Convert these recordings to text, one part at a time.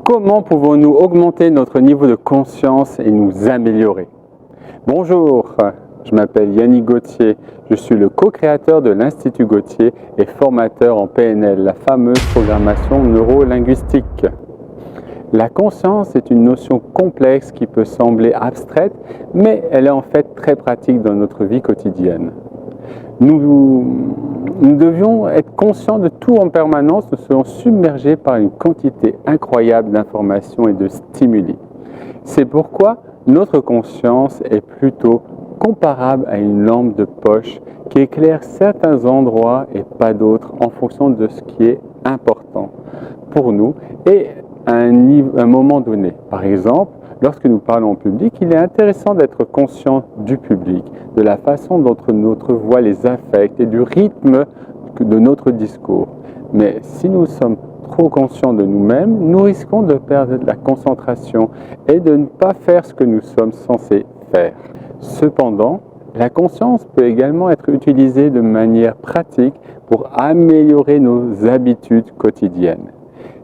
Comment pouvons-nous augmenter notre niveau de conscience et nous améliorer? Bonjour, je m'appelle Yannick Gauthier, je suis le co-créateur de l'Institut Gauthier et formateur en PNL, la fameuse programmation neuro-linguistique. La conscience est une notion complexe qui peut sembler abstraite, mais elle est en fait très pratique dans notre vie quotidienne. Nous devions être conscients de tout en permanence, nous serons submergés par une quantité incroyable d'informations et de stimuli. C'est pourquoi notre conscience est plutôt comparable à une lampe de poche qui éclaire certains endroits et pas d'autres en fonction de ce qui est important pour nous et à un moment donné. Par exemple, lorsque nous parlons en public, il est intéressant d'être conscient du public, de la façon dont notre voix les affecte et du rythme de notre discours. Mais si nous sommes trop conscients de nous-mêmes, nous risquons de perdre la concentration et de ne pas faire ce que nous sommes censés faire. Cependant, la conscience peut également être utilisée de manière pratique pour améliorer nos habitudes quotidiennes.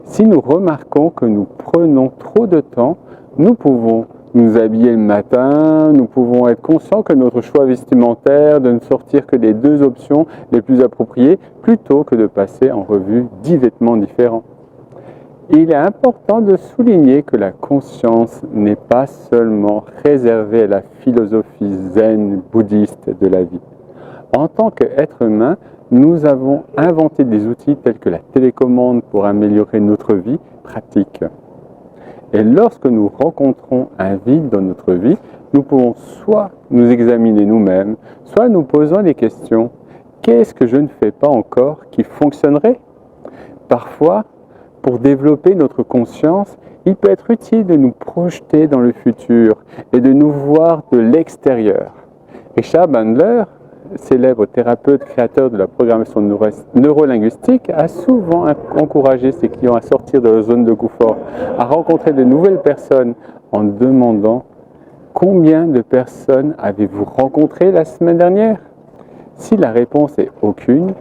Si nous remarquons que nous prenons trop de temps, nous pouvons nous habiller le matin, nous pouvons être conscients que notre choix vestimentaire de ne sortir que les 2 options les plus appropriées plutôt que de passer en revue 10 vêtements différents. Il est important de souligner que la conscience n'est pas seulement réservée à la philosophie zen bouddhiste de la vie. En tant qu'être humain, nous avons inventé des outils tels que la télécommande pour améliorer notre vie pratique. Et lorsque nous rencontrons un vide dans notre vie, nous pouvons soit nous examiner nous-mêmes, soit nous poser des questions. Qu'est-ce que je ne fais pas encore qui fonctionnerait? Parfois, pour développer notre conscience, il peut être utile de nous projeter dans le futur et de nous voir de l'extérieur. Richard Bandler, célèbre thérapeute créateur de la programmation neuro-linguistique, a souvent encouragé ses clients à sortir de leur zone de confort, à rencontrer de nouvelles personnes en demandant « Combien de personnes avez-vous rencontré la semaine dernière ?» Si la réponse est « aucune »,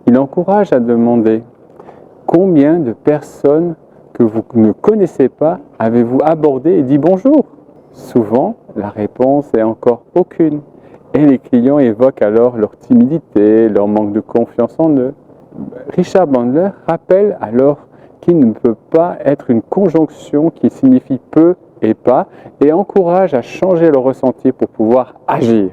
il encourage à demander « Combien de personnes que vous ne connaissez pas avez-vous abordé et dit bonjour ?» Souvent, la réponse est encore « aucune ». Et les clients évoquent alors leur timidité, leur manque de confiance en eux. Richard Bandler rappelle alors qu'il ne peut pas être une conjonction qui signifie peu et pas et encourage à changer le ressenti pour pouvoir agir.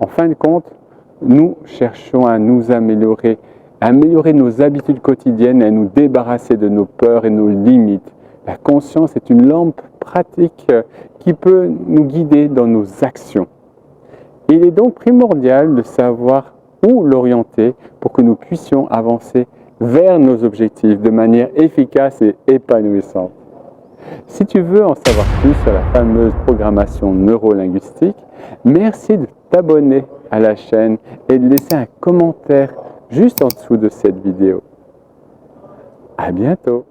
En fin de compte, nous cherchons à nous améliorer nos habitudes quotidiennes et à nous débarrasser de nos peurs et nos limites. La conscience est une lampe pratique qui peut nous guider dans nos actions. Il est donc primordial de savoir où l'orienter pour que nous puissions avancer vers nos objectifs de manière efficace et épanouissante. Si tu veux en savoir plus sur la fameuse programmation neuro-linguistique, merci de t'abonner à la chaîne et de laisser un commentaire juste en dessous de cette vidéo. À bientôt!